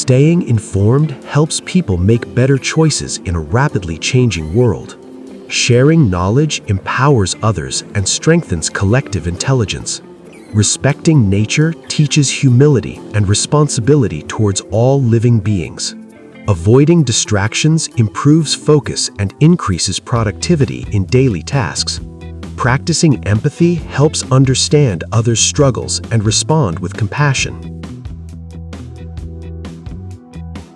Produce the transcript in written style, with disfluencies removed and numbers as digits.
Staying informed helps people make better choices in a rapidly changing world. Sharing knowledge empowers others and strengthens collective intelligence. Respecting nature teaches humility and responsibility towards all living beings. Avoiding distractions improves focus and increases productivity in daily tasks. Practicing empathy helps understand others' struggles and respond with compassion.